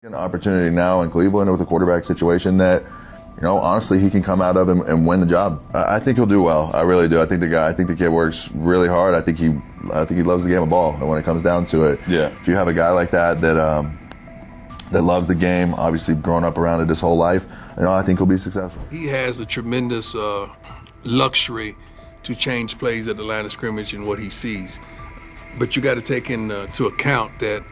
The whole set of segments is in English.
An opportunity now in Cleveland with a quarterback situation that, honestly, he can come out of and win the job. I think he'll do well. I really do. I think the kid works really hard. I think he loves the game of ball. And when it comes down to it, if you have a guy like that loves the game, obviously grown up around it his whole life, I think he'll be successful. He has a tremendous luxury to change plays at the line of scrimmage and what he sees. But you got to take into account that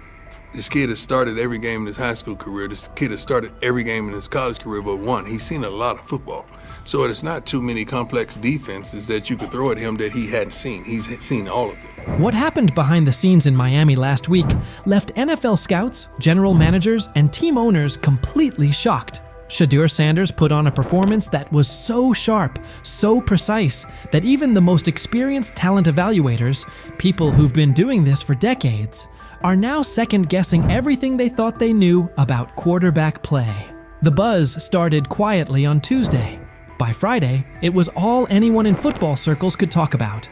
this kid has started every game in his high school career. This kid has started every game in his college career but one. He's seen a lot of football. So it's not too many complex defenses that you could throw at him that he hadn't seen. He's seen all of them. What happened behind the scenes in Miami last week left NFL scouts, general managers, and team owners completely shocked. Shedeur Sanders put on a performance that was so sharp, so precise, that even the most experienced talent evaluators, people who've been doing this for decades, are now second-guessing everything they thought they knew about quarterback play. The buzz started quietly on Tuesday. By Friday, it was all anyone in football circles could talk about.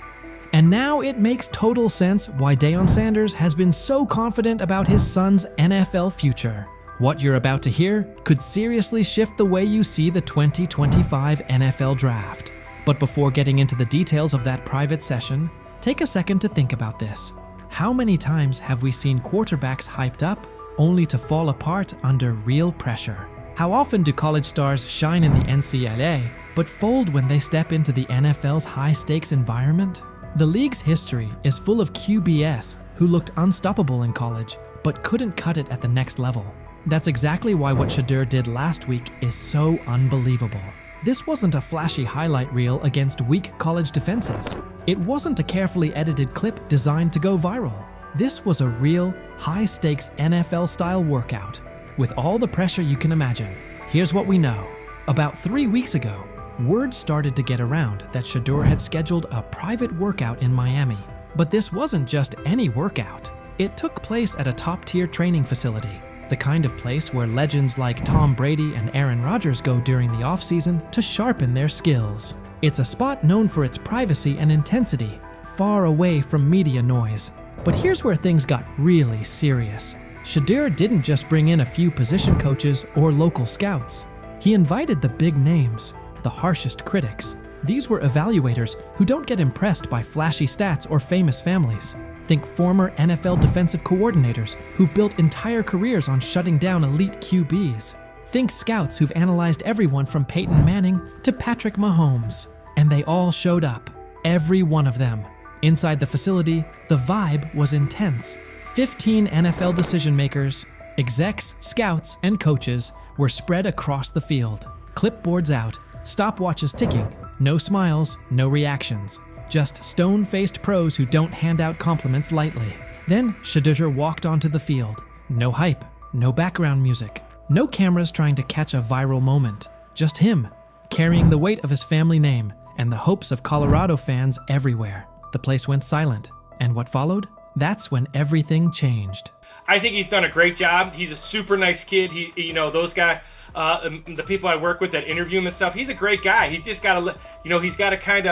And now it makes total sense why Deion Sanders has been so confident about his son's NFL future. What you're about to hear could seriously shift the way you see the 2025 NFL Draft. But before getting into the details of that private session, take a second to think about this. How many times have we seen quarterbacks hyped up only to fall apart under real pressure? How often do college stars shine in the NCAA but fold when they step into the NFL's high-stakes environment? The league's history is full of QBs who looked unstoppable in college but couldn't cut it at the next level. That's exactly why what Shedeur did last week is so unbelievable. This wasn't a flashy highlight reel against weak college defenses. It wasn't a carefully edited clip designed to go viral. This was a real, high-stakes NFL-style workout, with all the pressure you can imagine. Here's what we know. About 3 weeks ago, word started to get around that Shedeur had scheduled a private workout in Miami. But this wasn't just any workout. It took place at a top-tier training facility, the kind of place where legends like Tom Brady and Aaron Rodgers go during the offseason to sharpen their skills. It's a spot known for its privacy and intensity, far away from media noise. But here's where things got really serious. Shedeur didn't just bring in a few position coaches or local scouts. He invited the big names, the harshest critics. These were evaluators who don't get impressed by flashy stats or famous families. Think former NFL defensive coordinators who've built entire careers on shutting down elite QBs. Think scouts who've analyzed everyone from Peyton Manning to Patrick Mahomes. And they all showed up. Every one of them. Inside the facility, the vibe was intense. 15 NFL decision makers, execs, scouts, and coaches were spread across the field. Clipboards out, stopwatches ticking, no smiles, no reactions. Just stone-faced pros who don't hand out compliments lightly. Then Shedeur walked onto the field. No hype, no background music, no cameras trying to catch a viral moment. Just him, carrying the weight of his family name and the hopes of Colorado fans everywhere. The place went silent. And what followed? That's when everything changed. I think he's done a great job. He's a super nice kid. Those guys, the people I work with that interview him and stuff, he's a great guy. He's just got to, he's got to kind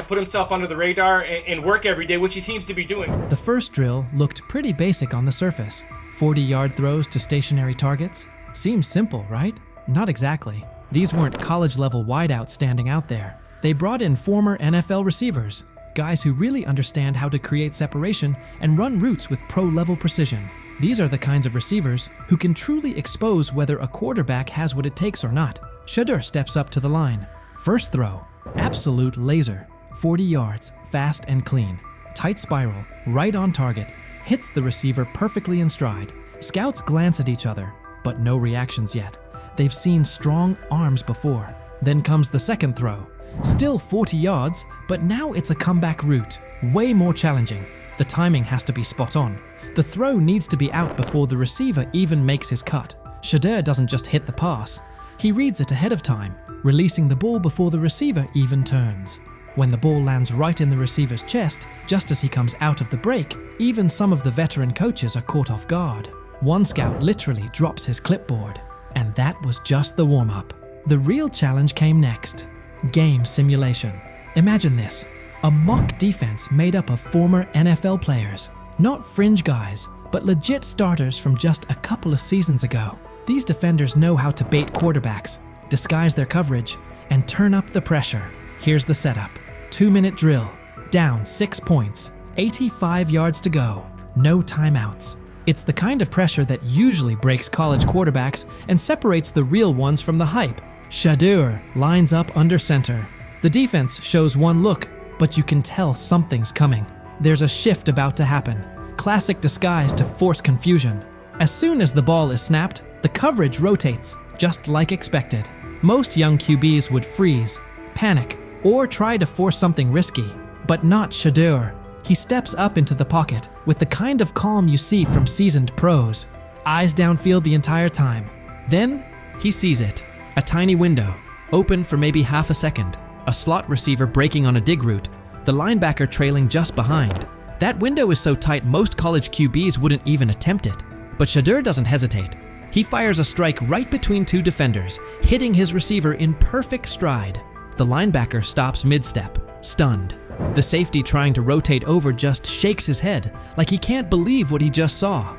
of put himself under the radar and work every day, which he seems to be doing. The first drill looked pretty basic on the surface. 40-yard throws to stationary targets. Seems simple, right? Not exactly. These weren't college-level wideouts standing out there. They brought in former NFL receivers, guys who really understand how to create separation and run routes with pro-level precision. These are the kinds of receivers who can truly expose whether a quarterback has what it takes or not. Shedeur steps up to the line. First throw. Absolute laser. 40 yards, fast and clean. Tight spiral, right on target. Hits the receiver perfectly in stride. Scouts glance at each other, but no reactions yet. They've seen strong arms before. Then comes the second throw. Still 40 yards, but now it's a comeback route. Way more challenging. The timing has to be spot on. The throw needs to be out before the receiver even makes his cut. Shedeur doesn't just hit the pass. He reads it ahead of time, releasing the ball before the receiver even turns. When the ball lands right in the receiver's chest, just as he comes out of the break, even some of the veteran coaches are caught off guard. One scout literally drops his clipboard. And that was just the warm-up. The real challenge came next. Game simulation. Imagine this. A mock defense made up of former NFL players. Not fringe guys, but legit starters from just a couple of seasons ago. These defenders know how to bait quarterbacks, disguise their coverage, and turn up the pressure. Here's the setup. 2-minute drill, down 6 points, 85 yards to go, no timeouts. It's the kind of pressure that usually breaks college quarterbacks and separates the real ones from the hype. Shedeur lines up under center. The defense shows one look, but you can tell something's coming. There's a shift about to happen. Classic disguise to force confusion. As soon as the ball is snapped, the coverage rotates, just like expected. Most young QBs would freeze, panic, or try to force something risky, but not Shedeur. He steps up into the pocket with the kind of calm you see from seasoned pros. Eyes downfield the entire time. Then, he sees it. A tiny window, open for maybe half a second. A slot receiver breaking on a dig route, the linebacker trailing just behind. That window is so tight most college QBs wouldn't even attempt it. But Shedeur doesn't hesitate. He fires a strike right between two defenders, hitting his receiver in perfect stride. The linebacker stops mid-step, stunned. The safety trying to rotate over just shakes his head, like he can't believe what he just saw.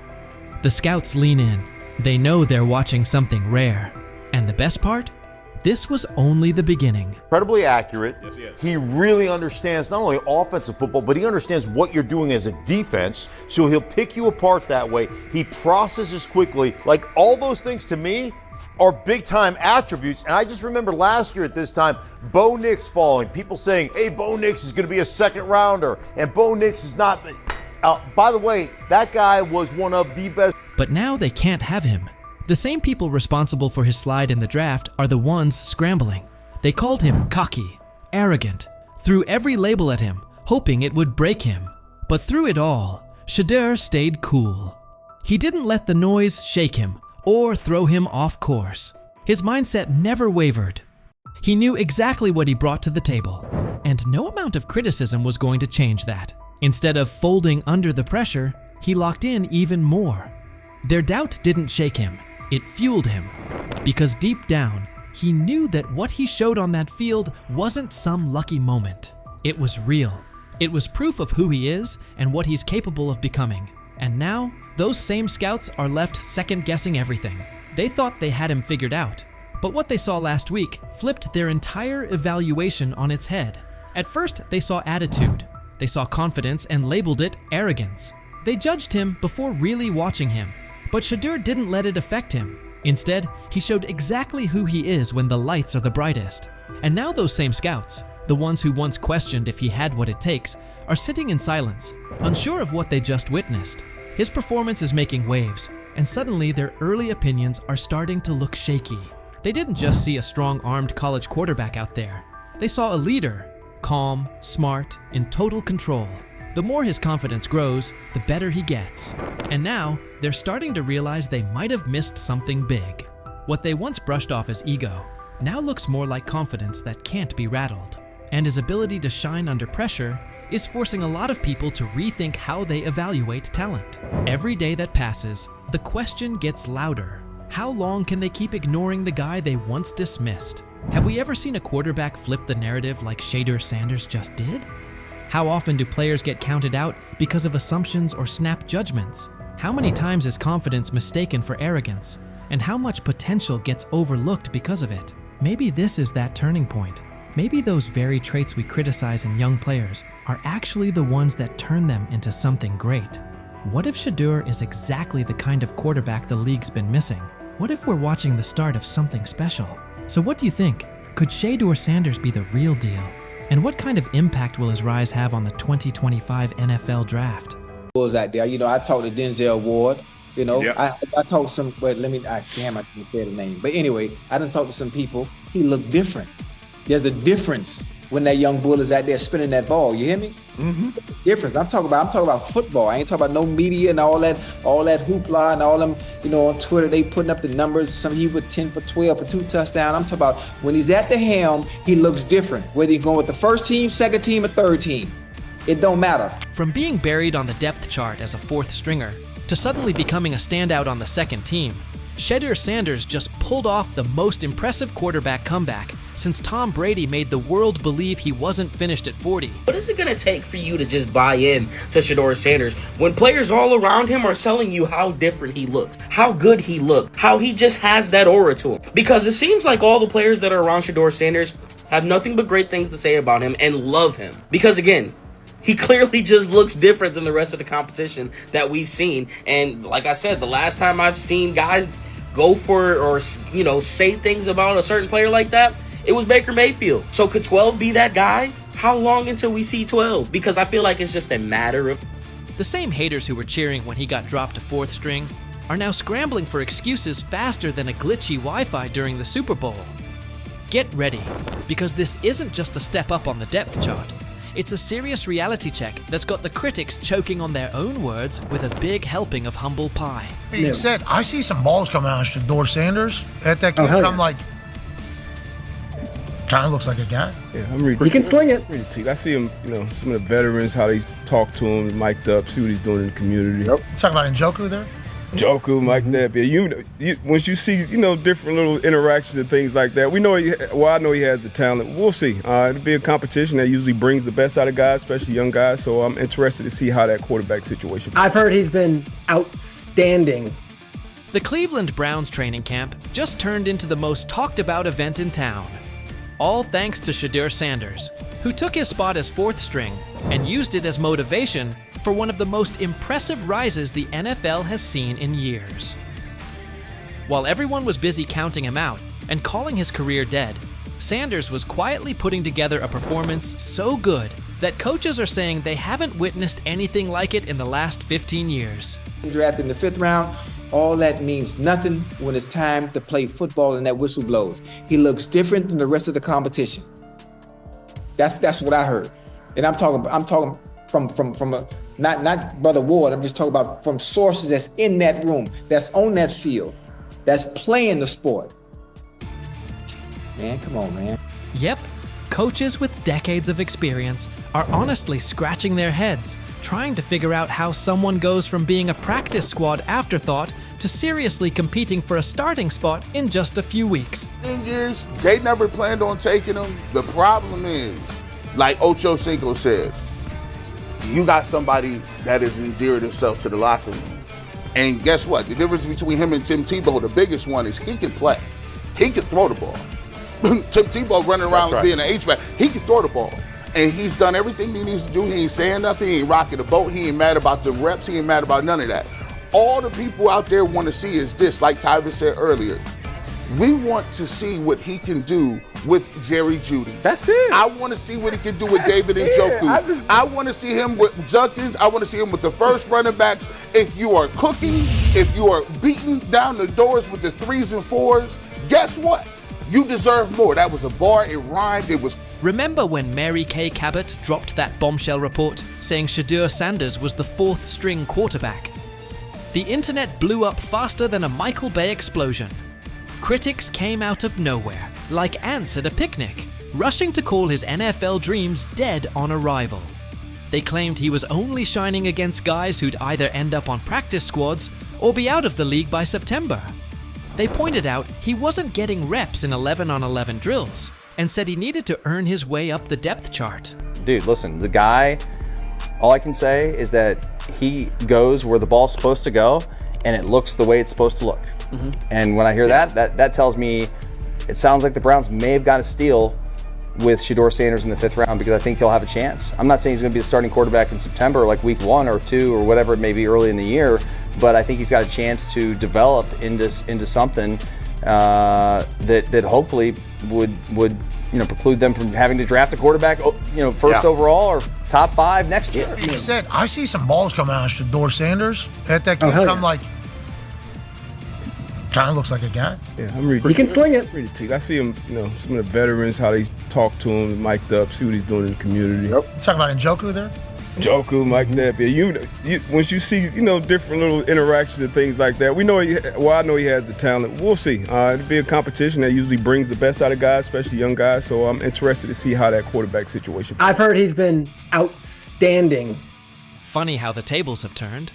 The scouts lean in. They know they're watching something rare. And the best part? This was only the beginning. Incredibly accurate. Yes. He really understands not only offensive football, but he understands what you're doing as a defense, so he'll pick you apart that way. He processes quickly. Like, all those things to me are big-time attributes. And I just remember last year at this time, Bo Nix falling. People saying, hey, Bo Nix is going to be a second-rounder, and Bo Nix is not. By the way, that guy was one of the best. But now they can't have him. The same people responsible for his slide in the draft are the ones scrambling. They called him cocky, arrogant, threw every label at him, hoping it would break him. But through it all, Shedeur stayed cool. He didn't let the noise shake him or throw him off course. His mindset never wavered. He knew exactly what he brought to the table, and no amount of criticism was going to change that. Instead of folding under the pressure, he locked in even more. Their doubt didn't shake him. It fueled him, because deep down, he knew that what he showed on that field wasn't some lucky moment. It was real. It was proof of who he is and what he's capable of becoming. And now, those same scouts are left second-guessing everything. They thought they had him figured out, but what they saw last week flipped their entire evaluation on its head. At first, they saw attitude. They saw confidence and labeled it arrogance. They judged him before really watching him. But Shedeur didn't let it affect him. Instead, he showed exactly who he is when the lights are the brightest. And now those same scouts, the ones who once questioned if he had what it takes, are sitting in silence, unsure of what they just witnessed. His performance is making waves, and suddenly their early opinions are starting to look shaky. They didn't just see a strong-armed college quarterback out there. They saw a leader, calm, smart, in total control. The more his confidence grows, the better he gets. And now, they're starting to realize they might have missed something big. What they once brushed off as ego now looks more like confidence that can't be rattled. And his ability to shine under pressure is forcing a lot of people to rethink how they evaluate talent. Every day that passes, the question gets louder. How long can they keep ignoring the guy they once dismissed? Have we ever seen a quarterback flip the narrative like Shedeur Sanders just did? How often do players get counted out because of assumptions or snap judgments? How many times is confidence mistaken for arrogance? And how much potential gets overlooked because of it? Maybe this is that turning point. Maybe those very traits we criticize in young players are actually the ones that turn them into something great. What if Shedeur is exactly the kind of quarterback the league's been missing? What if we're watching the start of something special? So what do you think? Could Shedeur Sanders be the real deal? And what kind of impact will his rise have on the 2025 NFL Draft? Was out there, I talked to Denzel Ward, Yeah. I talked to some, but I can't say the name. But anyway, I done talked to some people. He looked different. There's a difference when that young bull is out there spinning that ball. You hear me? Mm-hmm. Difference. I'm talking about football. I ain't talking about no media and all that hoopla and all them, on Twitter, they putting up the numbers. Some he with 10 for 12 for 2 touchdowns. I'm talking about when he's at the helm, he looks different. Whether he's going with the first team, second team, or third team. It don't matter. From being buried on the depth chart as a fourth stringer to suddenly becoming a standout on the second team, Shedeur Sanders just pulled off the most impressive quarterback comeback since Tom Brady made the world believe he wasn't finished at 40. What is it going to take for you to just buy in to Shedeur Sanders when players all around him are telling you how different he looks, how good he looked, how he just has that aura to him? Because it seems like all the players that are around Shedeur Sanders have nothing but great things to say about him and love him. Because again, he clearly just looks different than the rest of the competition that we've seen. And like I said, the last time I've seen guys go for or, say things about a certain player like that, it was Baker Mayfield. So could 12 be that guy? How long until we see 12? Because I feel like it's just a matter of... The same haters who were cheering when he got dropped to 4th string are now scrambling for excuses faster than a glitchy Wi-Fi during the Super Bowl. Get ready, because this isn't just a step up on the depth chart. It's a serious reality check that's got the critics choking on their own words with a big helping of humble pie. Being said, I see some balls coming out of Shedeur Sanders at that game, and I'm like, kind of looks like a guy. Yeah, I'm ready. He can sling it. I see him, some of the veterans, how they talk to him, mic'd up, see what he's doing in the community. Yep. Talk about Njoku there? Njoku, Mike Napier. Once you see, different little interactions and things like that, I know he has the talent. We'll see. It'll be a competition that usually brings the best out of guys, especially young guys. So I'm interested to see how that quarterback situation. I've heard he's been outstanding. The Cleveland Browns training camp just turned into the most talked about event in town. All thanks to Shedeur Sanders, who took his spot as 4th string and used it as motivation for one of the most impressive rises the NFL has seen in years. While everyone was busy counting him out and calling his career dead, Sanders was quietly putting together a performance so good that coaches are saying they haven't witnessed anything like it in the last 15 years. Drafted in the 5th round, all that means nothing when it's time to play football and that whistle blows. He looks different than the rest of the competition. That's what I heard. And I'm talking from a, not Brother Ward, I'm just talking about from sources that's in that room, that's on that field, that's playing the sport. Man, come on, man. Yep, coaches with decades of experience are honestly scratching their heads, trying to figure out how someone goes from being a practice squad afterthought to seriously competing for a starting spot in just a few weeks. Thing is, they never planned on taking him. The problem is, like Ocho Cinco said, you got somebody that has endeared himself to the locker room. And guess what? The difference between him and Tim Tebow, the biggest one, is he can play. He can throw the ball. Tim Tebow running around being an H-back, he can throw the ball. And he's done everything he needs to do. He ain't saying nothing. He ain't rocking the boat. He ain't mad about the reps. He ain't mad about none of that. All the people out there want to see is this, like Tyvis said earlier. We want to see what he can do with Jerry Jeudy. That's it. I want to see what he can do with David Njoku. I want to see him with Junkins. I want to see him with the first running backs. If you are cooking, if you are beating down the doors with the 3s and 4s, guess what? You deserve more. That was a bar. It rhymed. It was. Remember when Mary Kay Cabot dropped that bombshell report saying Shedeur Sanders was the 4th string quarterback? The internet blew up faster than a Michael Bay explosion. Critics came out of nowhere, like ants at a picnic, rushing to call his NFL dreams dead on arrival. They claimed he was only shining against guys who'd either end up on practice squads or be out of the league by September. They pointed out he wasn't getting reps in 11-on-11 drills and said he needed to earn his way up the depth chart. Dude, listen, the guy, all I can say is that he goes where the ball's supposed to go and it looks the way it's supposed to look. Mm-hmm. And when I hear that tells me it sounds like the Browns may have got a steal with Shedeur Sanders in the 5th round, because I think he'll have a chance. I'm not saying he's going to be the starting quarterback in September, like week 1 or 2 or whatever it may be early in the year, but I think he's got a chance to develop into something that hopefully would preclude them from having to draft a quarterback, first overall or top 5 next year. He said, I see some balls coming out of Shedeur Sanders at that game, and I'm like, kind of looks like a guy. Yeah, I'm ready. He can sling it. I see him, some of the veterans, how they talk to him, mic'd up, see what he's doing in the community. Yep. Talk about Njoku there? Njoku, Mike Napier. Once you see, different little interactions and things like that, I know he has the talent. We'll see. It'll be a competition that usually brings the best out of guys, especially young guys. So I'm interested to see how that quarterback situation. I've heard he's been outstanding. Funny how the tables have turned.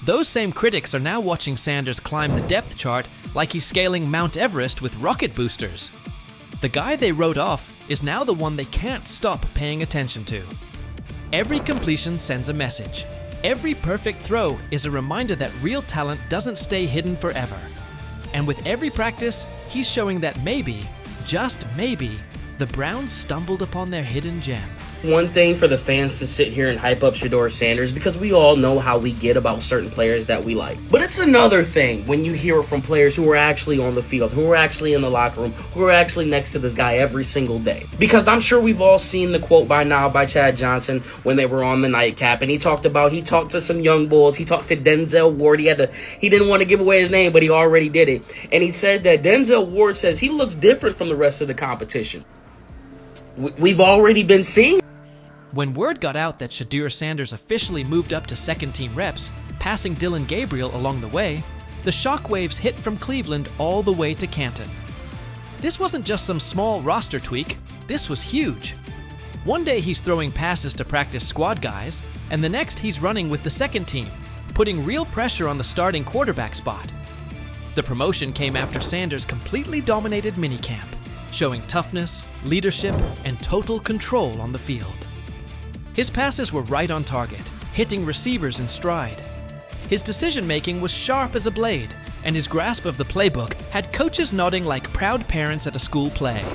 Those same critics are now watching Sanders climb the depth chart like he's scaling Mount Everest with rocket boosters. The guy they wrote off is now the one they can't stop paying attention to. Every completion sends a message. Every perfect throw is a reminder that real talent doesn't stay hidden forever. And with every practice, he's showing that maybe, just maybe, the Browns stumbled upon their hidden gem. One thing for the fans to sit here and hype up Shedeur Sanders because we all know how we get about certain players that we like. But it's another thing when you hear it from players who are actually on the field, who are actually in the locker room, who are actually next to this guy every single day. Because I'm sure we've all seen the quote by now by Chad Johnson when they were on the nightcap, and he talked to some young bulls. He talked to Denzel Ward. He didn't want to give away his name, but he already did it. And he said that Denzel Ward says he looks different from the rest of the competition. We've already been seeing. When word got out that Shedeur Sanders officially moved up to second-team reps, passing Dillon Gabriel along the way, the shockwaves hit from Cleveland all the way to Canton. This wasn't just some small roster tweak, this was huge. One day he's throwing passes to practice squad guys, and the next he's running with the second team, putting real pressure on the starting quarterback spot. The promotion came after Sanders completely dominated minicamp, showing toughness, leadership, and total control on the field. His passes were right on target, hitting receivers in stride. His decision-making was sharp as a blade, and his grasp of the playbook had coaches nodding like proud parents at a school play.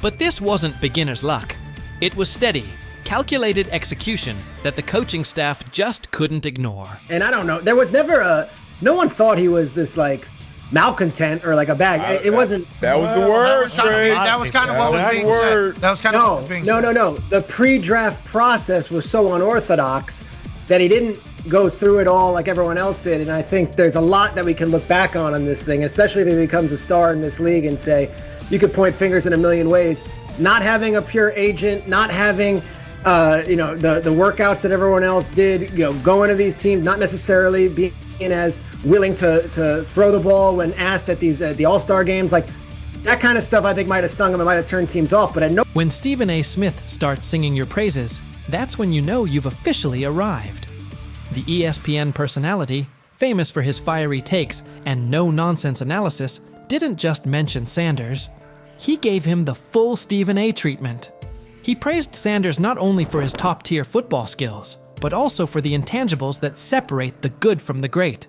But this wasn't beginner's luck. It was steady, calculated execution that the coaching staff just couldn't ignore. And I don't know, there was never no one thought he was this like malcontent or like a bag. It wasn't. That was the word, That was kind of what was being said. That was kind of what was being said. No. The pre-draft process was so unorthodox that he didn't go through it all like everyone else did. And I think there's a lot that we can look back on this thing, especially if he becomes a star in this league and say, you could point fingers in a million ways. Not having a pure agent, not having the workouts that everyone else did, going to these teams, not necessarily being as willing to throw the ball when asked at the All-Star games, like that kind of stuff I think might have stung him and might have turned teams off. But when Stephen A. Smith starts singing your praises, that's when you know you've officially arrived. The ESPN personality, famous for his fiery takes and no-nonsense analysis, didn't just mention Sanders. He gave him the full Stephen A. treatment. He praised Sanders not only for his top-tier football skills, but also for the intangibles that separate the good from the great.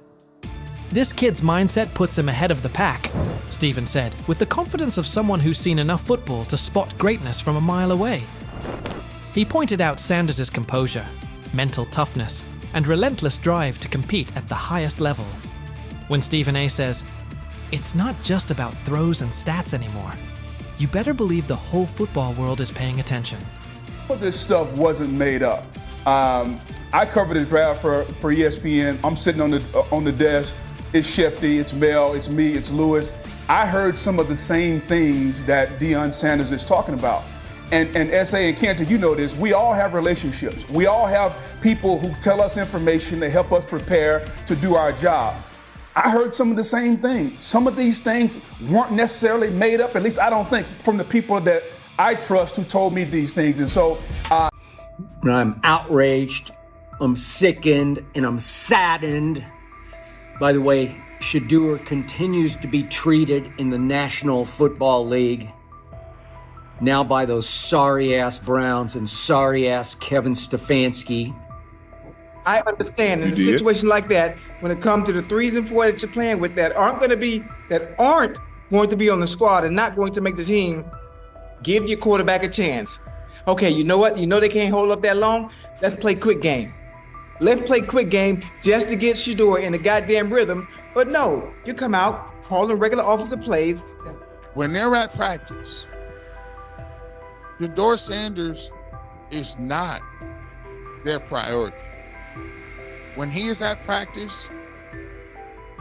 This kid's mindset puts him ahead of the pack, Stephen said, with the confidence of someone who's seen enough football to spot greatness from a mile away. He pointed out Sanders' composure, mental toughness, and relentless drive to compete at the highest level. When Stephen A. says, "It's not just about throws and stats anymore," you better believe the whole football world is paying attention. This stuff wasn't made up. I covered the draft for ESPN. I'm sitting on the desk. It's Shefty, it's Mel, it's me, it's Lewis. I heard some of the same things that Deion Sanders is talking about. And S.A. and Cantor, you know this, we all have relationships. We all have people who tell us information, they help us prepare to do our job. I heard some of the same things. Some of these things weren't necessarily made up, at least I don't think, from the people that I trust who told me these things. And so I'm outraged, I'm sickened, and I'm saddened. By the way, Shedeur continues to be treated in the National Football League now by those sorry-ass Browns and sorry-ass Kevin Stefanski. I understand in a situation like that, when it comes to the 3s and 4s that you're playing with that aren't going to be on the squad and not going to make the team, give your quarterback a chance. Okay, you know what? You know they can't hold up that long? Let's play quick game. Let's play quick game just to get Shedeur in the goddamn rhythm. But no, you come out, calling regular offensive plays. When they're at practice, Shedeur Sanders is not their priority. When he is at practice,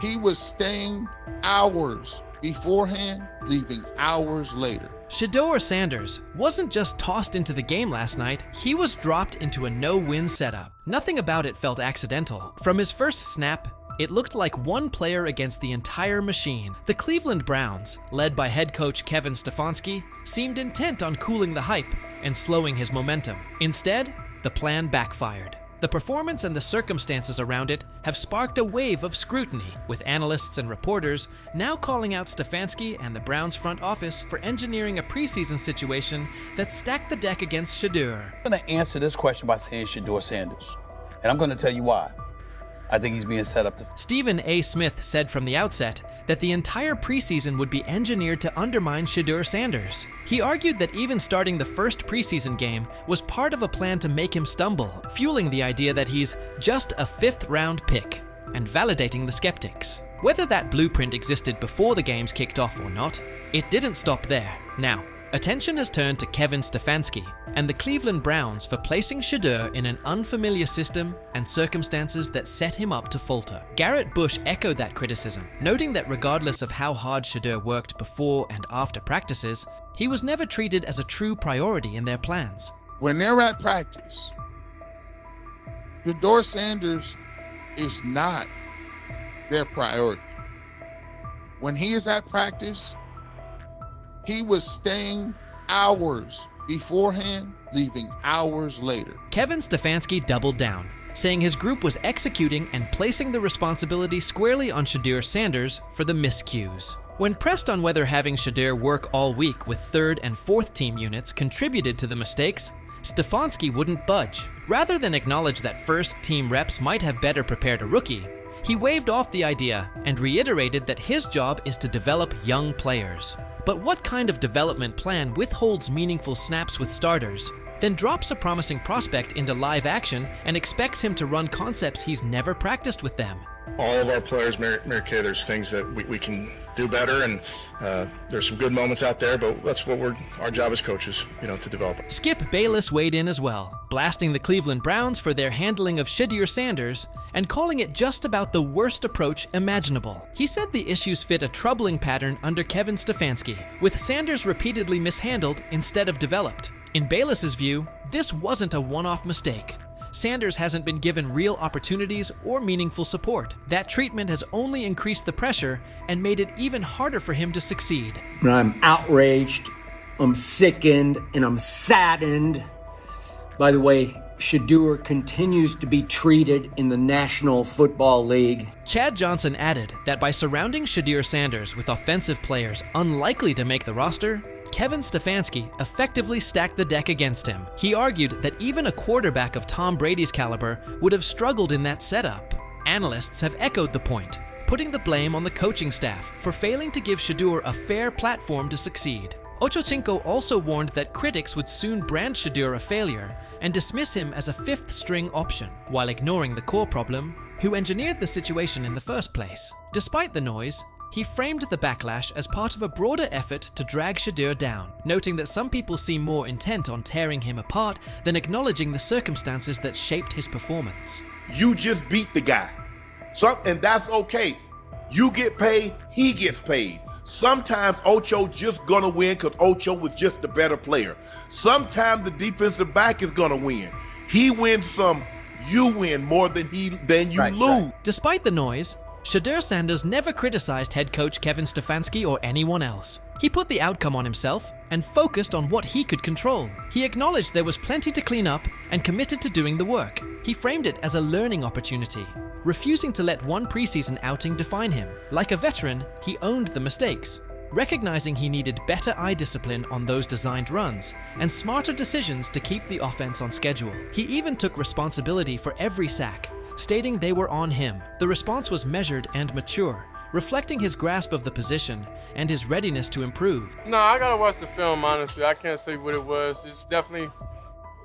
he was staying hours beforehand, leaving hours later. Shedeur Sanders wasn't just tossed into the game last night, he was dropped into a no-win setup. Nothing about it felt accidental. From his first snap, it looked like one player against the entire machine. The Cleveland Browns, led by head coach Kevin Stefanski, seemed intent on cooling the hype and slowing his momentum. Instead, the plan backfired. The performance and the circumstances around it have sparked a wave of scrutiny, with analysts and reporters now calling out Stefanski and the Browns front office for engineering a preseason situation that stacked the deck against Shedeur. I'm going to answer this question by saying Shedeur Sanders, and I'm going to tell you why. I think he's being set up to... Stephen A. Smith said from the outset that the entire preseason would be engineered to undermine Shedeur Sanders. He argued that even starting the first preseason game was part of a plan to make him stumble, fueling the idea that he's just a 5th-round pick, and validating the skeptics. Whether that blueprint existed before the games kicked off or not, it didn't stop there. Now, attention has turned to Kevin Stefanski and the Cleveland Browns for placing Shedeur in an unfamiliar system and circumstances that set him up to falter. Garrett Bush echoed that criticism, noting that regardless of how hard Shedeur worked before and after practices, he was never treated as a true priority in their plans. When they're at practice, Shedeur Sanders is not their priority. When he is at practice, he was staying hours beforehand, leaving hours later. Kevin Stefanski doubled down, saying his group was executing and placing the responsibility squarely on Shedeur Sanders for the miscues. When pressed on whether having Shedeur work all week with 3rd and 4th team units contributed to the mistakes, Stefanski wouldn't budge. Rather than acknowledge that first team reps might have better prepared a rookie, he waved off the idea and reiterated that his job is to develop young players. But what kind of development plan withholds meaningful snaps with starters, then drops a promising prospect into live action and expects him to run concepts he's never practiced with them? All of our players, Mary Kay, there's things that we can do better, and there's some good moments out there, but that's what our job as coaches, to develop. Skip Bayless weighed in as well, blasting the Cleveland Browns for their handling of Shedeur Sanders and calling it just about the worst approach imaginable. He said the issues fit a troubling pattern under Kevin Stefanski, with Sanders repeatedly mishandled instead of developed. In Bayless's view, this wasn't a one-off mistake. Sanders hasn't been given real opportunities or meaningful support. That treatment has only increased the pressure and made it even harder for him to succeed. I'm outraged, I'm sickened, and I'm saddened. By the way, Shedeur continues to be treated in the National Football League. Chad Johnson added that by surrounding Shedeur Sanders with offensive players unlikely to make the roster, Kevin Stefanski effectively stacked the deck against him. He argued that even a quarterback of Tom Brady's caliber would have struggled in that setup. Analysts have echoed the point, putting the blame on the coaching staff for failing to give Shedeur a fair platform to succeed. Ochocinco also warned that critics would soon brand Shedeur a failure and dismiss him as a 5th-string option, while ignoring the core problem, who engineered the situation in the first place. Despite the noise, he framed the backlash as part of a broader effort to drag Shedeur down, noting that some people seem more intent on tearing him apart than acknowledging the circumstances that shaped his performance. You just beat the guy. And that's okay. You get paid, he gets paid. Sometimes Ocho just gonna win because Ocho was just the better player. Sometimes the defensive back is gonna win. He wins some, you win more than you lose. Right. Despite the noise, Shedeur Sanders never criticized head coach Kevin Stefanski or anyone else. He put the outcome on himself and focused on what he could control. He acknowledged there was plenty to clean up and committed to doing the work. He framed it as a learning opportunity, refusing to let one preseason outing define him. Like a veteran, he owned the mistakes, recognizing he needed better eye discipline on those designed runs and smarter decisions to keep the offense on schedule. He even took responsibility for every sack, stating they were on him. The response was measured and mature, reflecting his grasp of the position and his readiness to improve. No, I gotta watch the film, honestly. I can't say what it was. It's definitely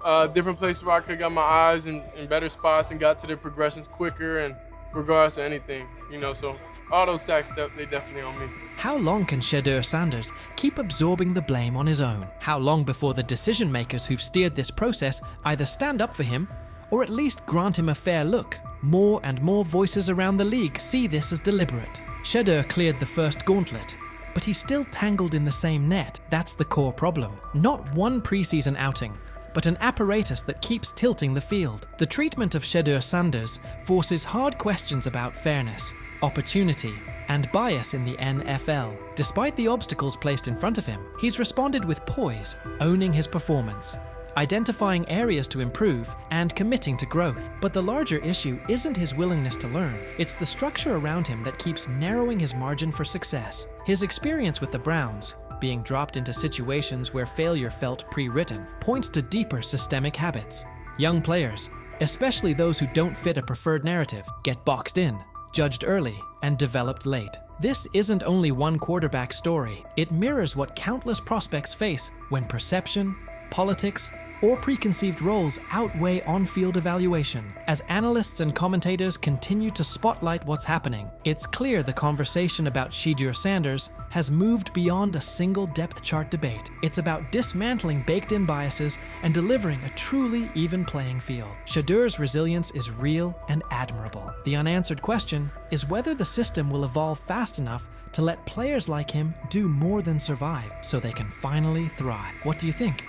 a different place where I could got my eyes in better spots and got to the progressions quicker and regardless of anything, so all those sacks, they definitely on me. How long can Shedeur Sanders keep absorbing the blame on his own? How long before the decision makers who've steered this process either stand up for him or at least grant him a fair look? More and more voices around the league see this as deliberate. Shedeur cleared the first gauntlet, but he's still tangled in the same net. That's the core problem. Not one preseason outing, but an apparatus that keeps tilting the field. The treatment of Shedeur Sanders forces hard questions about fairness, opportunity, and bias in the NFL. Despite the obstacles placed in front of him, he's responded with poise, owning his performance. identifying areas to improve, and committing to growth. But the larger issue isn't his willingness to learn, it's the structure around him that keeps narrowing his margin for success. His experience with the Browns, being dropped into situations where failure felt pre-written, points to deeper systemic habits. Young players, especially those who don't fit a preferred narrative, get boxed in, judged early, and developed late. This isn't only one quarterback story, it mirrors what countless prospects face when perception, politics, or preconceived roles outweigh on-field evaluation. As analysts and commentators continue to spotlight what's happening, it's clear the conversation about Shedeur Sanders has moved beyond a single depth chart debate. It's about dismantling baked-in biases and delivering a truly even playing field. Shedeur's resilience is real and admirable. The unanswered question is whether the system will evolve fast enough to let players like him do more than survive so they can finally thrive. What do you think?